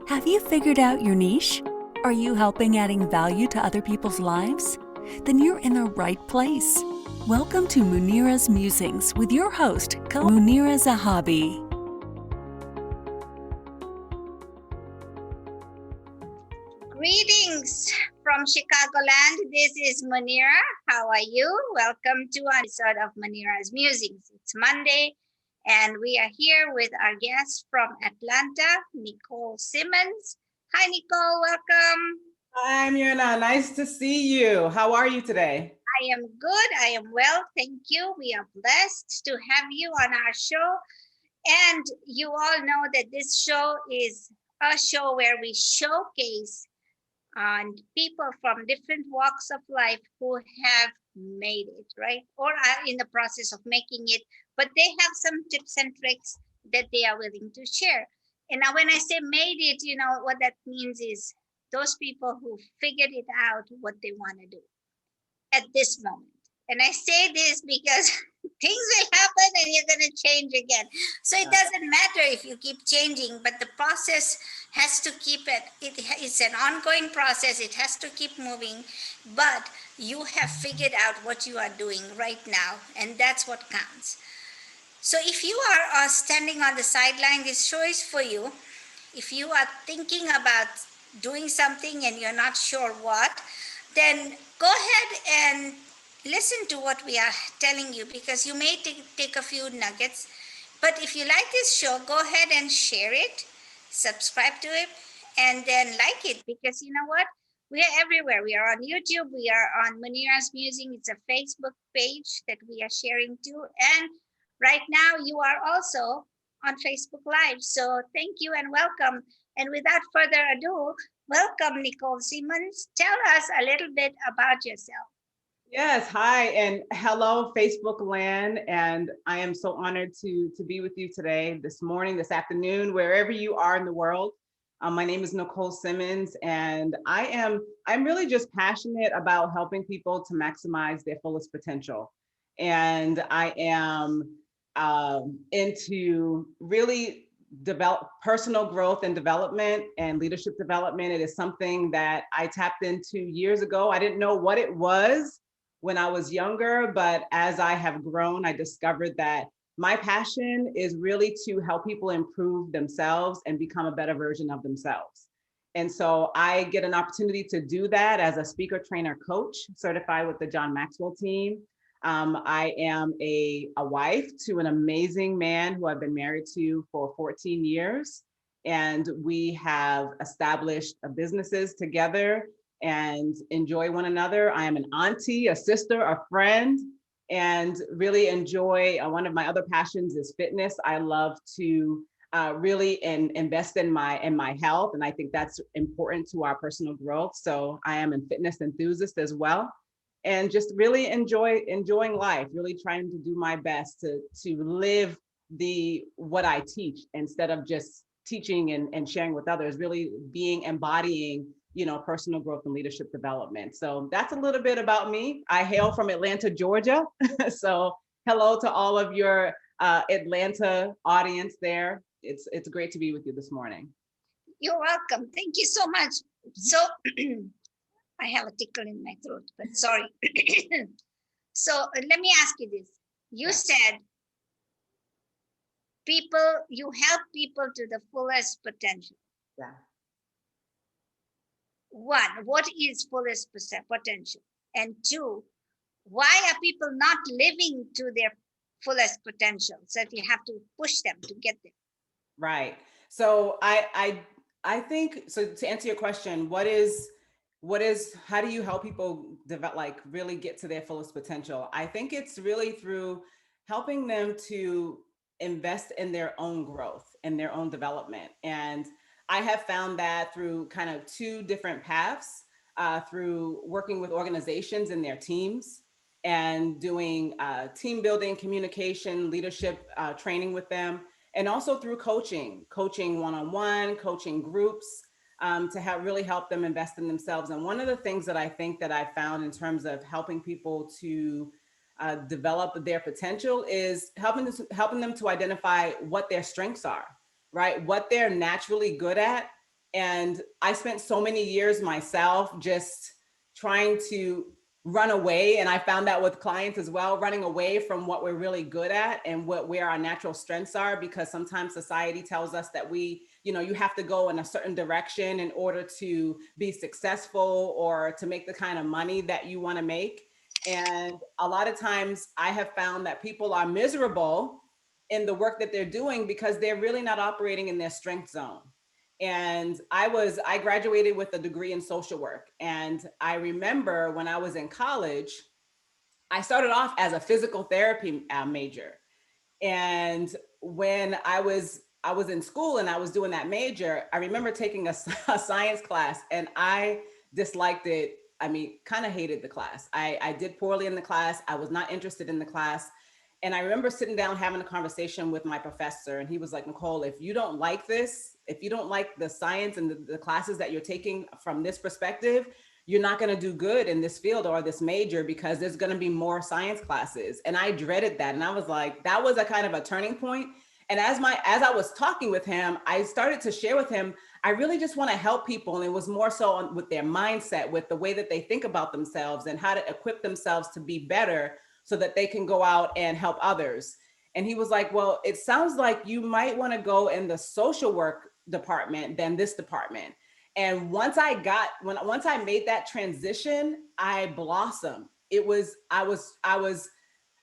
Have you figured out your niche? Are you helping adding value to other people's lives? Then you're in the right place. Welcome to Munira's Musings with your host, Munira Zahabi. Greetings from Chicagoland. This is Munira. How are you? Welcome to an episode of Munira's Musings. It's Monday, and we are here with our guest from Atlanta, Nicole Simmons. Hi, Nicole. Welcome. Hi, Munira. Nice to see you. How are you today? I am good. I am well. Thank you. We are blessed to have you on our show. And you all know that this show is a show where we showcase people from different walks of life who have made it, right? Or are in the process of making it, but they have some tips and tricks that they are willing to share. And now when I say made it, you know, what that means is those people who figured it out what they want to do at this moment. And I say this because things will happen and you're going to change again. So it doesn't matter if you keep changing, but the process has to keep it's an ongoing process. It has to keep moving, but you have figured out what you are doing right now, and that's what counts. So if you are standing on the sideline, this show is for you. If you are thinking about doing something and you're not sure what, then go ahead and listen to what we are telling you, because you may take a few nuggets. But if you like this show, go ahead and share it, subscribe to it, and then like it, because you know what? We are everywhere. We are on YouTube. We are on Munira's Musing. It's a Facebook page that we are sharing to. And right now you are also on Facebook Live. So thank you and welcome. And without further ado, welcome, Nicole Simmons. Tell us a little bit about yourself. Yes, hi, and hello, Facebook land. And I am so honored to be with you today, this morning, this afternoon, wherever you are in the world. My name is Nicole Simmons, and I'm really just passionate about helping people to maximize their fullest potential. And I am into really develop personal growth and development and leadership development. It is something that I tapped into years ago. I didn't know what it was when I was younger, but as I have grown, I discovered that my passion is really to help people improve themselves and become a better version of themselves. And so I get an opportunity to do that as a speaker, trainer, coach, certified with the John Maxwell team. I am a wife to an amazing man who I've been married to for 14 years. And we have established businesses together and enjoy one another. I am an auntie, a sister, a friend, and really enjoy. One of my other passions is fitness. I love to really invest in my health, and I think that's important to our personal growth. So I am a fitness enthusiast as well, and just really enjoying life. Really trying to do my best to live what I teach instead of just teaching and sharing with others. Really embodying personal growth and leadership development. So that's a little bit about me. I hail from Atlanta, Georgia. So hello to all of your Atlanta audience there. It's great to be with you this morning. You're welcome. Thank you so much. So I have a tickle in my throat, but sorry. So let me ask you this. You said you help people to the fullest potential. Yeah. One, what is fullest potential? And two, why are people not living to their fullest potential? So if you have to push them to get there. Right. So I think, so to answer your question, how do you help people really get to their fullest potential? I think it's really through helping them to invest in their own growth and their own development. And I have found that through kind of two different paths, through working with organizations and their teams and doing team building, communication, leadership training with them, and also through coaching one-on-one, coaching groups, to really help them invest in themselves. And one of the things that I think that I found in terms of helping people to develop their potential is helping them to identify what their strengths are, right? What they're naturally good at, And I spent so many years myself just trying to run away. And I found that with clients as well, running away from what we're really good at and where our natural strengths are, because sometimes society tells us that you have to go in a certain direction in order to be successful or to make the kind of money that you want to make. And a lot of times I have found that people are miserable in the work that they're doing because they're really not operating in their strength zone. And I graduated with a degree in social work. And I remember when I was in college, I started off as a physical therapy major. And when I was in school and I was doing that major, I remember taking a science class, and I disliked it. I mean, kind of hated the class. I did poorly in the class. I was not interested in the class. And I remember sitting down having a conversation with my professor, and he was like, Nicole, if you don't like this, if you don't like the science and the classes that you're taking from this perspective, you're not going to do good in this field or this major, because there's going to be more science classes. And I dreaded that. And I was like, that was a kind of a turning point. And as I was talking with him, I started to share with him, I really just want to help people. And it was more so with their mindset, with the way that they think about themselves and how to equip themselves to be better so that they can go out and help others. And he was like, well, it sounds like you might want to go in the social work department than this department. And once I made that transition, I blossomed.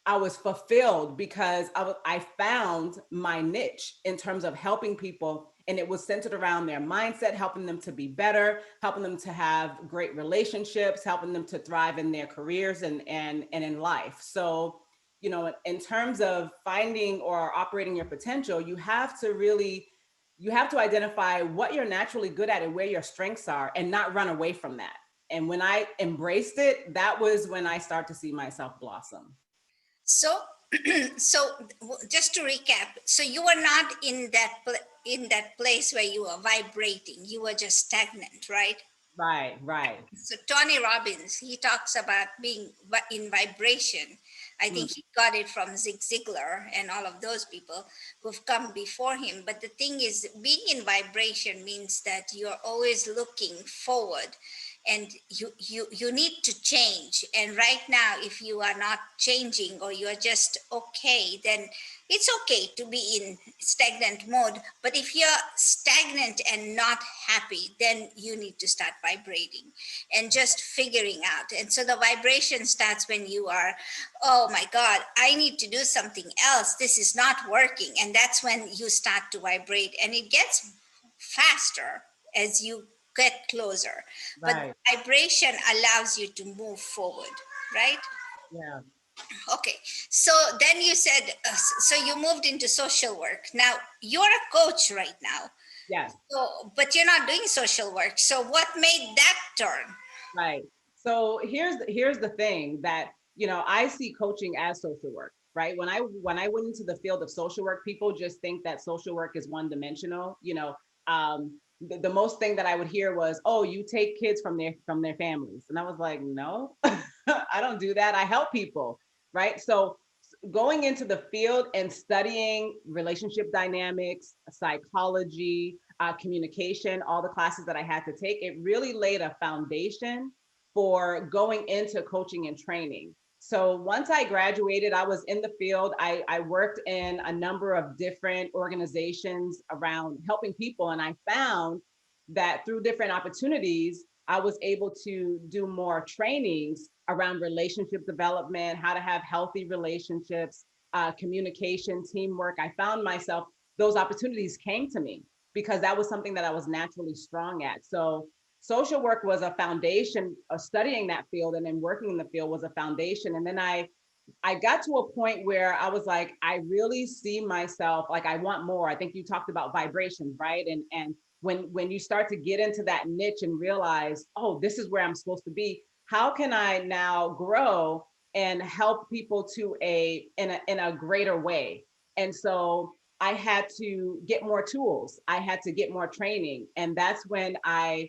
I was fulfilled because I found my niche in terms of helping people. And it was centered around their mindset, helping them to be better, helping them to have great relationships, helping them to thrive in their careers and in life. So, in terms of finding or operating your potential, you have to identify what you're naturally good at and where your strengths are, and not run away from that. And when I embraced it, that was when I start to see myself blossom. So, so just to recap, so you were not in that place where you were vibrating. You were just stagnant, right? Right. So Tony Robbins, he talks about being in vibration. I think he got it from Zig Ziglar and all of those people who've come before him. But the thing is, being in vibration means that you're always looking forward, and you need to change. And right now, if you are not changing, or you are just okay, then it's okay to be in stagnant mode. But if you're stagnant and not happy, then you need to start vibrating and just figuring out. And so the vibration starts when you are, oh my God, I need to do something else. This is not working. And that's when you start to vibrate, and it gets faster as you get closer. Right. But vibration allows you to move forward, right? Yeah. Okay, so then you said, so you moved into social work. Now you're a coach right now. Yes. So, but you're not doing social work. So what made that turn? Right. So here's the thing that, I see coaching as social work, right? When I went into the field of social work, people just think that social work is one dimensional. The most thing that I would hear was, oh, you take kids from their families. And I was like, no, I don't do that. I help people, right? So going into the field and studying relationship dynamics, psychology, communication, all the classes that I had to take, it really laid a foundation for going into coaching and training. So once I graduated, I was in the field. I worked in a number of different organizations around helping people. And I found that through different opportunities, I was able to do more trainings around relationship development, how to have healthy relationships, communication, teamwork. I found myself, those opportunities came to me because that was something that I was naturally strong at. So social work was a foundation of studying that field, and then working in the field was a foundation. And then I got to a point where I was like, I really see myself, like I want more. I think you talked about vibrations, right? And when you start to get into that niche and realize, oh, this is where I'm supposed to be, how can I now grow and help people in a greater way? And so I had to get more tools. I had to get more training. And that's when I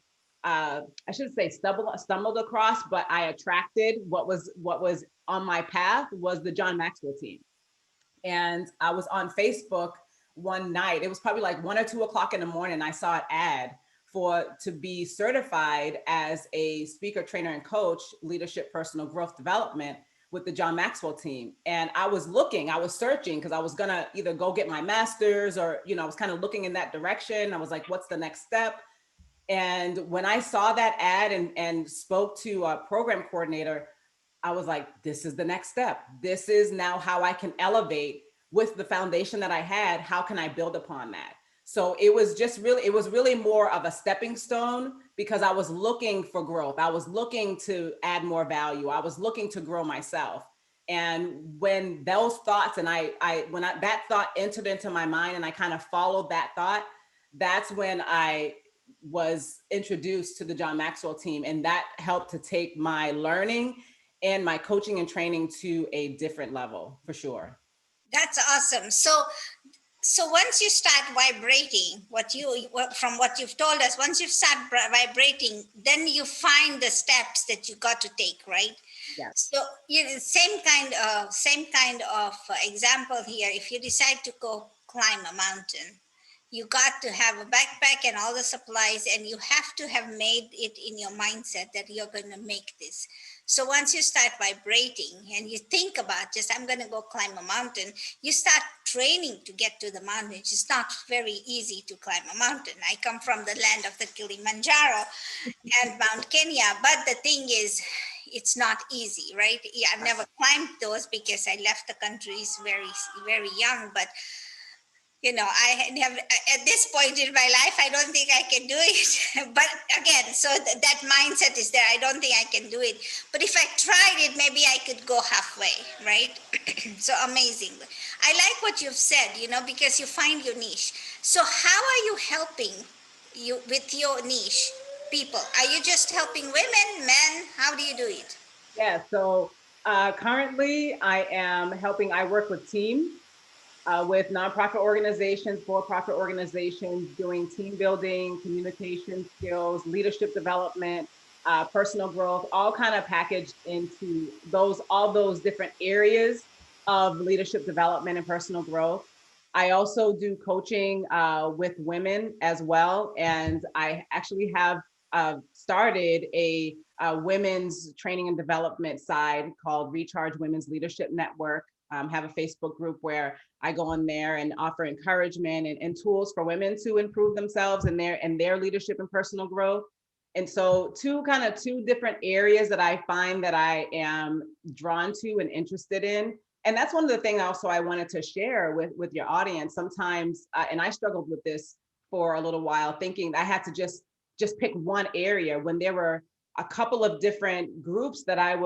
shouldn't say stumbled across, but I attracted what was on my path was the John Maxwell team. And I was on Facebook one night. It was probably like 1 or 2 o'clock in the morning. I saw an ad to be certified as a speaker, trainer, and coach, leadership, personal growth development with the John Maxwell team. And I was searching because I was gonna either go get my master's or, I was kind of looking in that direction. I was like, what's the next step? And when I saw that ad and spoke to a program coordinator, I was like, this is the next step. This is now how I can elevate with the foundation that I had. How can I build upon that? So it was really more of a stepping stone because I was looking for growth. I was looking to add more value. I was looking to grow myself. And when those thoughts and that thought entered into my mind and I kind of followed that thought, that's when I was introduced to the John Maxwell team. And that helped to take my learning and my coaching and training to a different level, for sure. That's awesome. So once you start vibrating, from what you've told us, once you start vibrating, then you find the steps that you got to take, right? Yeah. So same kind of example here. If you decide to go climb a mountain, you got to have a backpack and all the supplies, and you have to have made it in your mindset that you're going to make this. So once you start vibrating and you think about I'm going to go climb a mountain, you start training to get to the mountain. It's not very easy to climb a mountain. I come from the land of the Kilimanjaro and Mount Kenya, but the thing is, it's not easy, right? I've never climbed those because I left the countries very, very young, but I never, at this point in my life, I don't think I can do it. But again, so that mindset is there. I don't think I can do it. But if I tried it, maybe I could go halfway, right? So amazing. I like what you've said, because you find your niche. So how are you helping you with your niche people? Are you just helping women, men? How do you do it? Yeah, so currently I work with teams. With nonprofit organizations, for-profit organizations, doing team building, communication skills, leadership development, personal growth, all kind of packaged into all those different areas of leadership development and personal growth. I also do coaching with women as well. And I actually have started a women's training and development side called Recharge Women's Leadership Network. Have a Facebook group where I go on there and offer encouragement and tools for women to improve themselves and their leadership and personal growth. And so two different areas that I find that I am drawn to and interested in. And that's one of the things also I wanted to share with your audience. Sometimes, and I struggled with this for a little while, thinking I had to just pick one area when there were a couple of different groups that I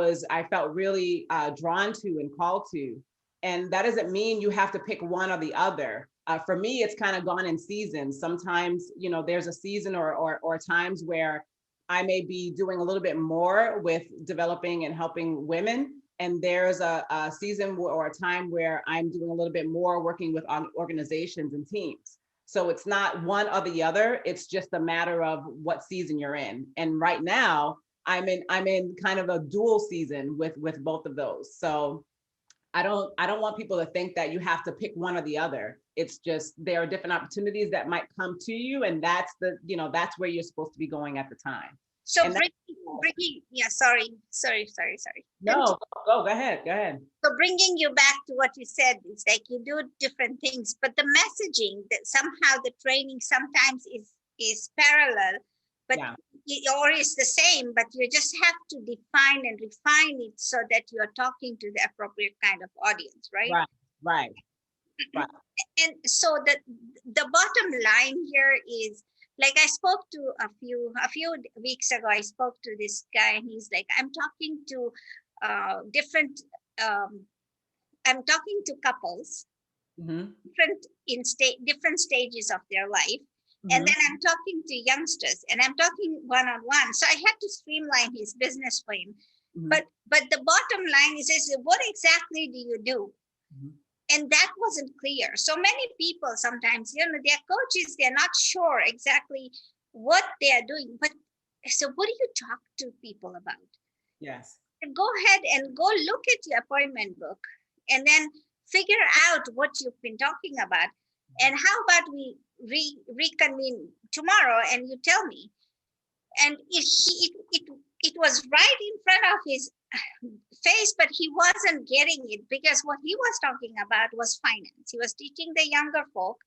felt really drawn to and called to. And that doesn't mean you have to pick one or the other. For me, it's kind of gone in seasons. Sometimes, there's a season or times where I may be doing a little bit more with developing and helping women. And there's a season or a time where I'm doing a little bit more working with organizations and teams. So it's not one or the other. It's just a matter of what season you're in. And right now, I'm in kind of a dual season with both of those. So I don't want people to think that you have to pick one or the other. It's just there are different opportunities that might come to you, and that's where you're supposed to be going at the time. So bringing, yeah, sorry. No, go ahead. So bringing you back to what you said, it's like you do different things, but the messaging, that somehow the training sometimes is parallel, but or is the same, but you just have to define and refine it so that you are talking to the appropriate kind of audience, right? Right. And so the bottom line here is, like, I spoke to a few weeks ago, I spoke to this guy and he's like, I'm talking to I'm talking to couples, different stages of their life. And then I'm talking to youngsters and I'm talking one-on-one. So I had to streamline his business for him. But the bottom line is what exactly do you do? And that wasn't clear. So many people sometimes, they're coaches, they're not sure exactly what they are doing. But so what do you talk to people about? Yes. And go ahead and go look at your appointment book and then figure out what you've been talking about. And how about we reconvene tomorrow and you tell me. And it was right in front of his face, but he wasn't getting it because what he was talking about was finance. He was teaching the younger folk,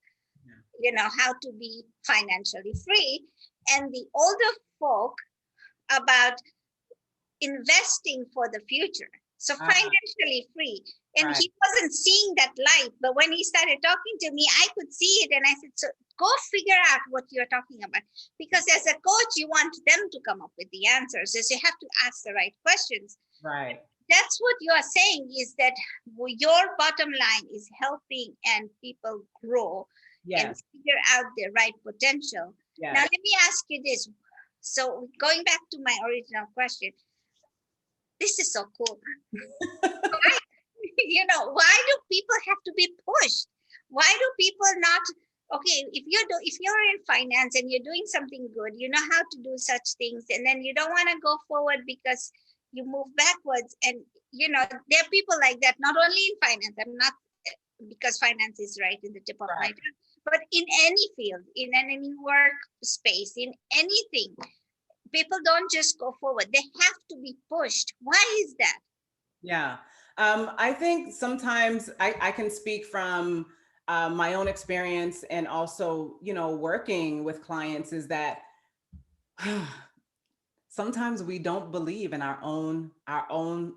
how to be financially free, and the older folk about investing for the future. So financially free. And Right. he wasn't seeing that light. But when he started talking to me, I could see it. And I said, so go figure out what you're talking about. Because as a coach, you want them to come up with the answers. So you have to ask the right questions. Right. That's what you are saying, is that your bottom line is helping and people grow and Yes. figure out their right potential. Yes. Now, let me ask you this. So going back to my original question, this is so cool. Why do people have to be pushed? Why do people not? Okay, if you're in finance and you're doing something good, you know how to do such things, and then you don't want to go forward because you move backwards. And there are people like that, not only in finance. I'm not, because finance is right in the tip of my tongue, but in any field, in any work space, in anything. People don't just go forward. They have to be pushed. Why is that? Yeah. I think sometimes I can speak from my own experience and also, working with clients, is that sometimes we don't believe in our own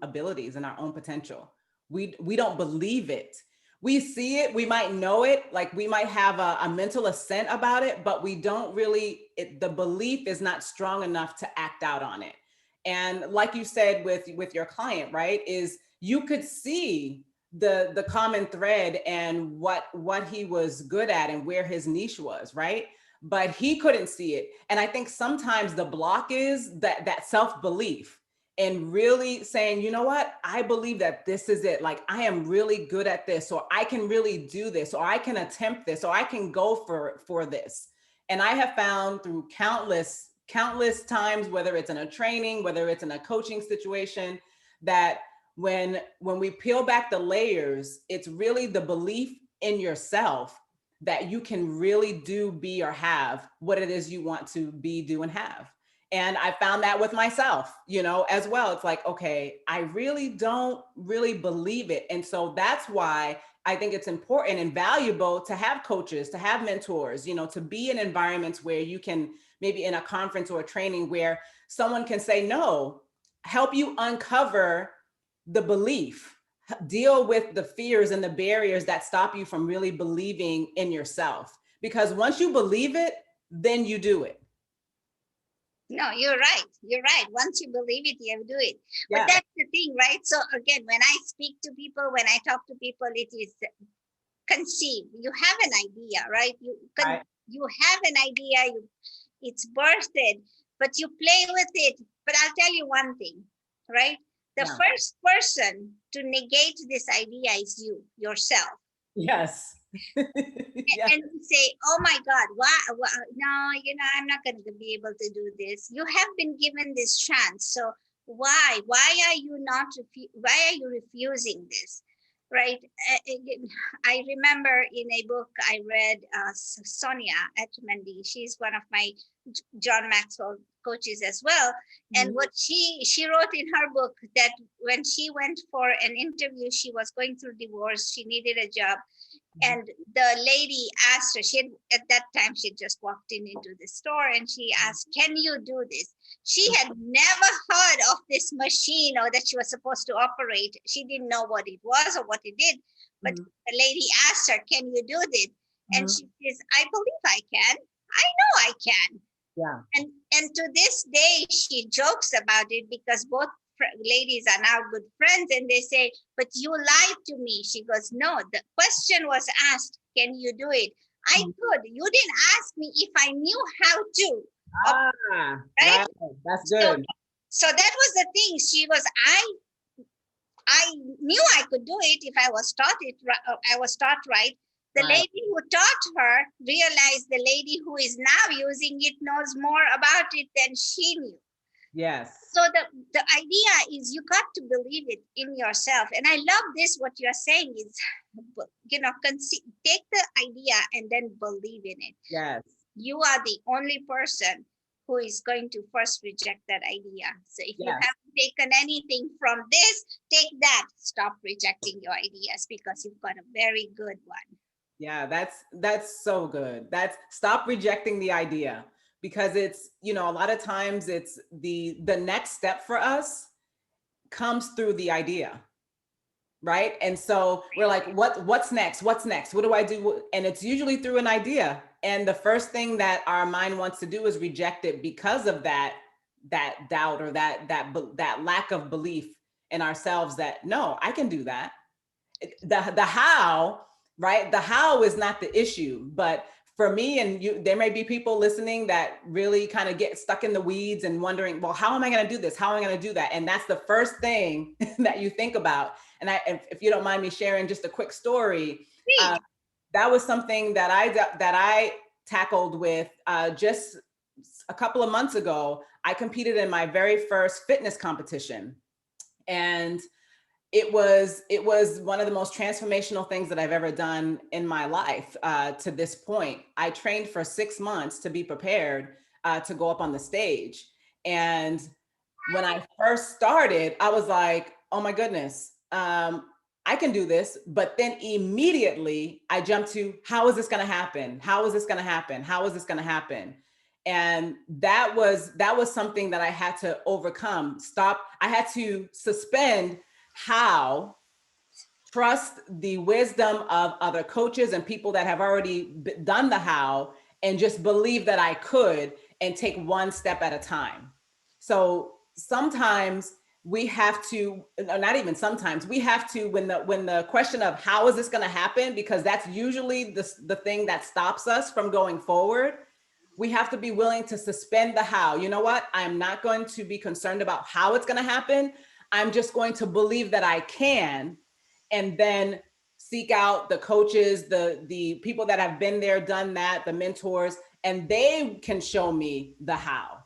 abilities and our own potential. We don't believe it. We see it, we might know it, like we might have a mental assent about it, but we don't really, the belief is not strong enough to act out on it. And like you said with your client, right, is you could see the common thread and what he was good at and where his niche was, right? But he couldn't see it. And I think sometimes the block is that self-belief, and really saying, you know what, I believe that this is it. Like, I am really good at this, or I can really do this, or I can attempt this, or I can go for this. And I have found through countless times, whether it's in a training, whether it's in a coaching situation, that when we peel back the layers, it's really the belief in yourself that you can really do, be, or have what it is you want to be, do, and have. And I found that with myself, as well. It's like, okay, I really don't really believe it. And so that's why I think it's important and valuable to have coaches, to have mentors, to be in environments where you can, maybe in a conference or a training, where someone can say, no, help you uncover the belief, deal with the fears and the barriers that stop you from really believing in yourself. Because once you believe it, then you do it. No, you're right. You're right. Once you believe it, you do it. Yeah. But that's the thing, right? So again, when I speak to people, when I talk to people, it is conceived. You have an idea, right? You have an idea. It's birthed, but you play with it. But I'll tell you one thing, right? The first person to negate this idea is yourself. Yes. Yes. And you say, oh my God, why? No, I'm not going to be able to do this. You have been given this chance. So why are you refusing this? Right. I remember in a book I read, Sonia Etchemendy, she's one of my John Maxwell coaches as well. And what she wrote in her book, that when she went for an interview, she was going through divorce, she needed a job. And the lady asked her, at that time, she just walked into the store and she asked, can you do this? She had never heard of this machine, or that she was supposed to operate. She didn't know what it was or what it did. But the lady asked her, can you do this? And she says, I believe I can. I know I can. Yeah. And to this day, she jokes about it, because both ladies are now good friends, and they say, but you lied to me. She goes, no, the question was asked, can you do it? I could. You didn't ask me if I knew how to. Right? That's good. So that was the thing. She was, I knew I could do it if I was taught it. I was taught right. The lady who taught her realized the lady who is now using it knows more about it than she knew. Yes. So the idea is you got to believe it in yourself. And I love this, what you're saying is, take the idea and then believe in it. Yes. You are the only person who is going to first reject that idea. So if you Yes. haven't taken anything from this, take that. Stop rejecting your ideas because you've got a very good one. Yeah, that's so good. That's stop rejecting the idea, because it's, a lot of times it's the next step for us comes through the idea. Right? And so we're like, what's next? What's next? What do I do? And it's usually through an idea. And the first thing that our mind wants to do is reject it because of that doubt or that lack of belief in ourselves that no, I can do that. The how, right? The how is not the issue, but for me and you, there may be people listening that really kind of get stuck in the weeds and wondering, well, how am I going to do this? How am I going to do that? And that's the first thing that you think about. And if you don't mind me sharing just a quick story, that was something that I tackled with just a couple of months ago. I competed in my very first fitness competition, and it was one of the most transformational things that I've ever done in my life to this point. I trained for 6 months to be prepared to go up on the stage. And when I first started, I was like, oh my goodness, I can do this. But then immediately I jumped to, how is this going to happen? How is this going to happen? How is this going to happen? And that was something that I had to overcome. I had to suspend how, trust the wisdom of other coaches and people that have already done the how, and just believe that I could, and take one step at a time. So sometimes we have to, not even sometimes, we have to, when the question of how is this going to happen, because that's usually the thing that stops us from going forward, we have to be willing to suspend the how. You know what? I'm not going to be concerned about how it's going to happen. I'm just going to believe that I can, and then seek out the coaches, the people that have been there, done that, the mentors, and they can show me the how.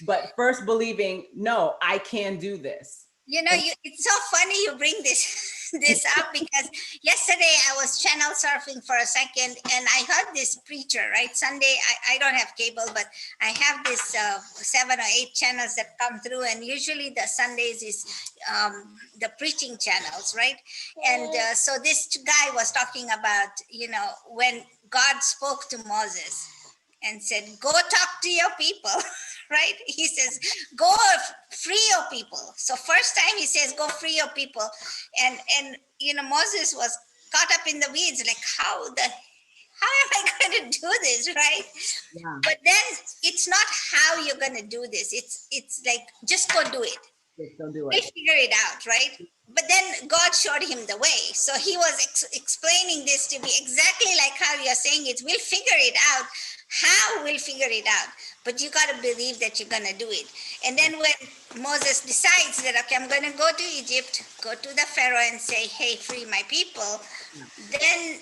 But first believing, no, I can do this. It's so funny you bring this up, because yesterday I was channel surfing for a second and I heard this preacher, right? Sunday, I don't have cable, but I have this 7 or 8 channels that come through, and usually the Sundays is the preaching channels, right? And so this guy was talking about, when God spoke to Moses and said, go talk to your people, right? He says, go free your people. So first time he says, go free your people. And Moses was caught up in the weeds, like, how am I going to do this, right? Yeah. But then it's not how you're going to do this. It's like, just go do it. Just go do it. We'll figure it out, right? But then God showed him the way. So he was explaining this to be exactly like how you're saying it. We'll figure it out. How we'll figure it out. But you got to believe that you're going to do it. And then when Moses decides that, okay, I'm going to go to Egypt, go to the Pharaoh and say, hey, free my people, then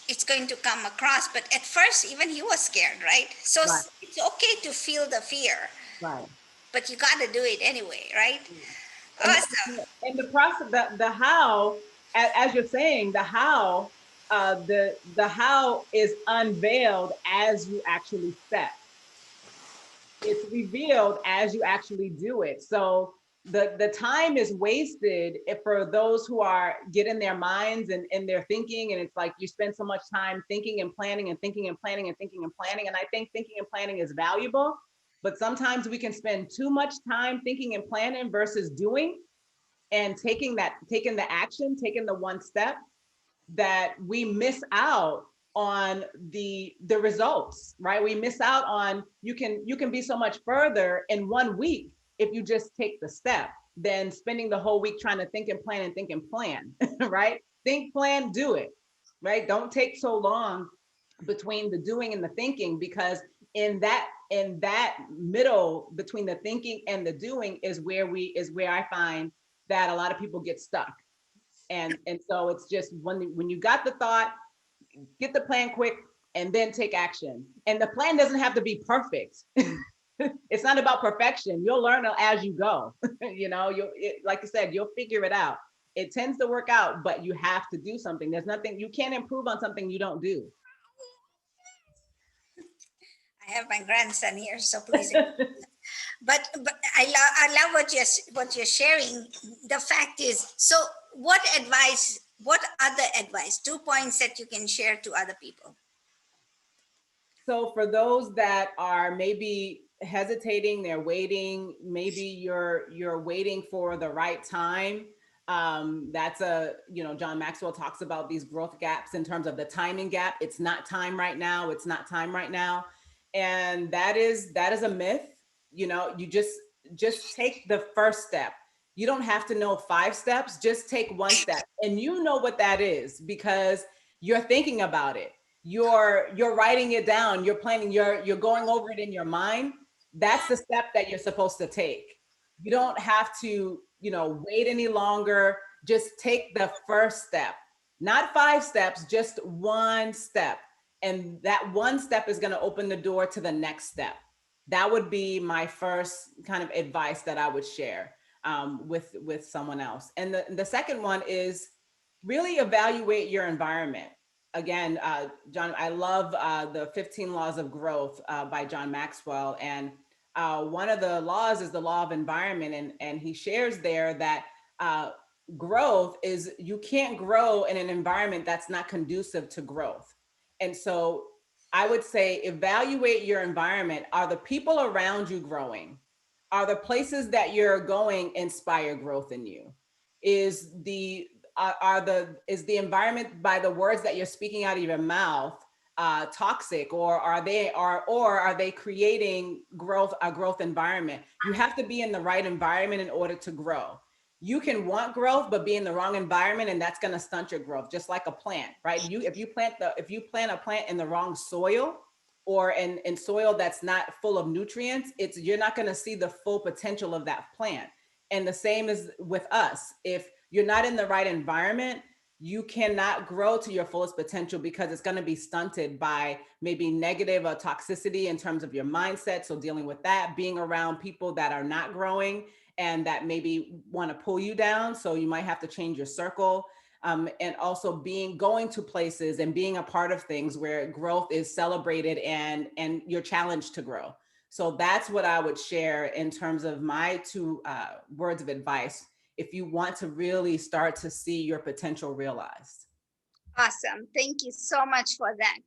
it's going to come across. But at first, even he was scared, right? So It's okay to feel the fear. Right. But you got to do it anyway, right? Awesome. And the process, the how, as you're saying, the how, the how is unveiled as you actually step. It's revealed as you actually do it. So the time is wasted for those who are getting their minds and their thinking, and it's like you spend so much time thinking and planning and thinking and planning and thinking and planning. And I think thinking and planning is valuable, but sometimes we can spend too much time thinking and planning versus doing and taking the action, taking the one step, that we miss out on the results, right? We miss out on, you can be so much further in 1 week if you just take the step than spending the whole week trying to think and plan, right? Think, plan, do it, right? Don't take so long between the doing and the thinking, because in that middle between the thinking and the doing is where I find that a lot of people get stuck. And so it's just when you got the thought, get the plan quick and then take action. And the plan doesn't have to be perfect. it's not about perfection. You'll learn as you go. Like you said, you'll figure it out. It tends to work out, but you have to do something. There's nothing, you can't improve on something you don't do. I have my grandson here, so please. But I love what you're sharing. The fact is, so what other advice, 2 points that you can share to other people? So for those that are maybe hesitating, they're waiting, maybe you're waiting for the right time. That's John Maxwell talks about these growth gaps in terms of the timing gap. It's not time right now. It's not time right now. And that is a myth. You just take the first step. You don't have to know 5 steps, just take 1 step. And you know what that is because you're thinking about it. You're writing it down, you're planning, you're going over it in your mind. That's the step that you're supposed to take. You don't have to, wait any longer. Just take the first step, not 5 steps, just 1 step. And that 1 step is going to open the door to the next step. That would be my first kind of advice that I would share with someone else. And the second one is really evaluate your environment. Again, John, I love the 15 Laws of Growth by John Maxwell. And one of the laws is the law of environment. And he shares there that growth is, you can't grow in an environment that's not conducive to growth. And so I would say evaluate your environment. Are the people around you growing? Are the places that you're going inspire growth in you? Is the environment, by the words that you're speaking out of your mouth, toxic, or are they creating a growth environment? You have to be in the right environment in order to grow. You can want growth, but be in the wrong environment, and that's going to stunt your growth, just like a plant, right? If you plant a plant in the wrong soil, or in soil that's not full of nutrients, you're not going to see the full potential of that plant. And the same is with us. If you're not in the right environment, you cannot grow to your fullest potential because it's going to be stunted by maybe negative or toxicity in terms of your mindset. So dealing with that, being around people that are not growing and that maybe want to pull you down. So you might have to change your circle. And also going to places and being a part of things where growth is celebrated and you're challenged to grow. So that's what I would share in terms of my 2 words of advice if you want to really start to see your potential realized. Awesome. Thank you so much for that.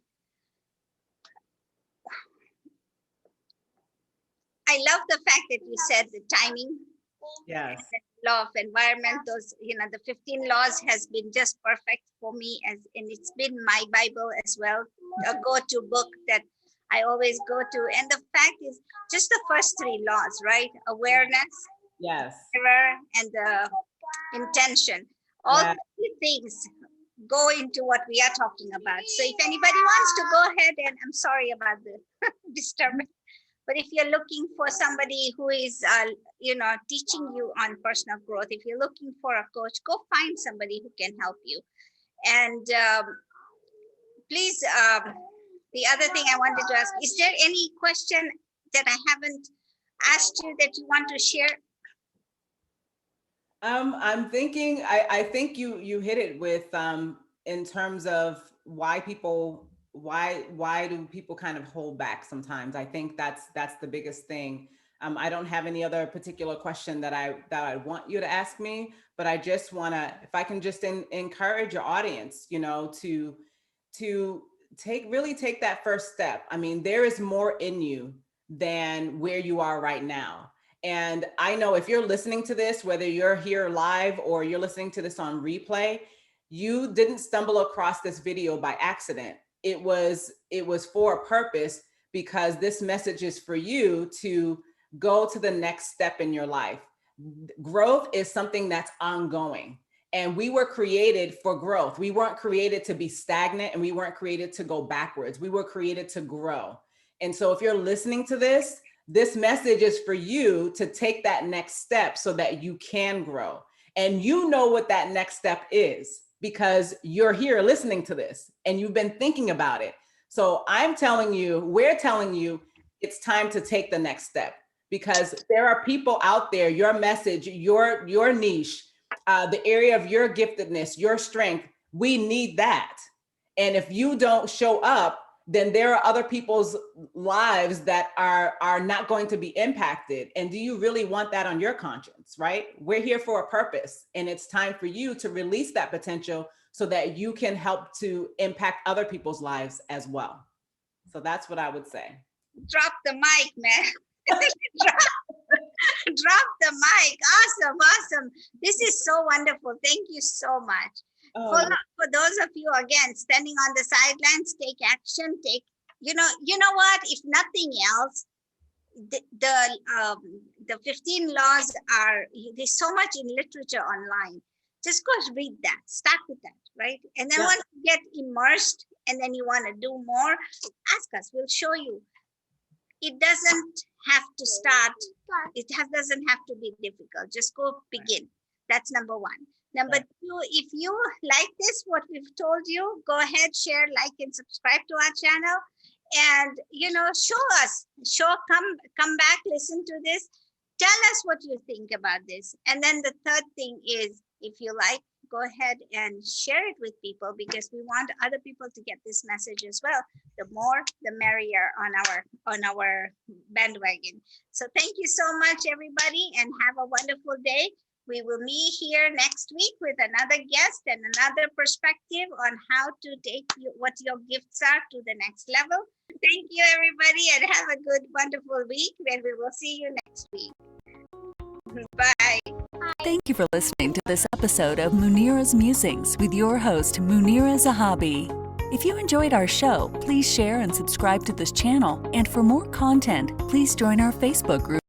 I love the fact that you said the timing. Yes. Law of environment, those, the 15 laws has been just perfect for me, and it's been my Bible as well, a go-to book that I always go to. And the fact is just the first 3 laws, right? Awareness, yes, error, and the intention. All yes. 3 things go into what we are talking about. So if anybody wants to go ahead, and I'm sorry about the disturbance, but if you're looking for somebody who is, teaching you on personal growth, if you're looking for a coach, go find somebody who can help you. And please, the other thing I wanted to ask, is there any question that I haven't asked you that you want to share? I'm thinking, I think you hit it with, in terms of why do people kind of hold back sometimes? I think that's the biggest thing. I don't have any other particular question that I want you to ask me, but I just want to, if I can just encourage your audience, to take that first step. I mean, there is more in you than where you are right now. And I know if you're listening to this, whether you're here live or you're listening to this on replay, you didn't stumble across this video by accident. It was for a purpose, because this message is for you to go to the next step in your life. Growth is something that's ongoing, and we were created for growth. We weren't created to be stagnant, and we weren't created to go backwards. We were created to grow. And so if you're listening to this message is for you to take that next step so that you can grow. And you know what that next step is, because you're here listening to this and you've been thinking about it. So we're telling you, it's time to take the next step, because there are people out there, your message, your niche, the area of your giftedness, your strength, we need that. And if you don't show up, then there are other people's lives that are not going to be impacted. And do you really want that on your conscience, right? We're here for a purpose, and it's time for you to release that potential so that you can help to impact other people's lives as well. So that's what I would say. Drop the mic, man. Drop the mic. Awesome. This is so wonderful. Thank you so much. For those of you, again, standing on the sidelines, take action. You know what? If nothing else, the 15 laws there's so much in literature online. Just go read that. Start with that, right? And then once you get immersed and then you want to do more, ask us. We'll show you. It doesn't have to start. Doesn't have to be difficult. Just go begin. That's number one. Number two, if you like this, what we've told you, go ahead, share, like, and subscribe to our channel. And, show us, come back, listen to this. Tell us what you think about this. And then the third thing is, if you like, go ahead and share it with people, because we want other people to get this message as well. The more, the merrier on our bandwagon. So thank you so much, everybody, and have a wonderful day. We will meet here next week with another guest and another perspective on how to take what your gifts are to the next level. Thank you, everybody, and have a good, wonderful week, and we will see you next week. Bye. Thank you for listening to this episode of Munira's Musings with your host, Munira Zahabi. If you enjoyed our show, please share and subscribe to this channel. And for more content, please join our Facebook group.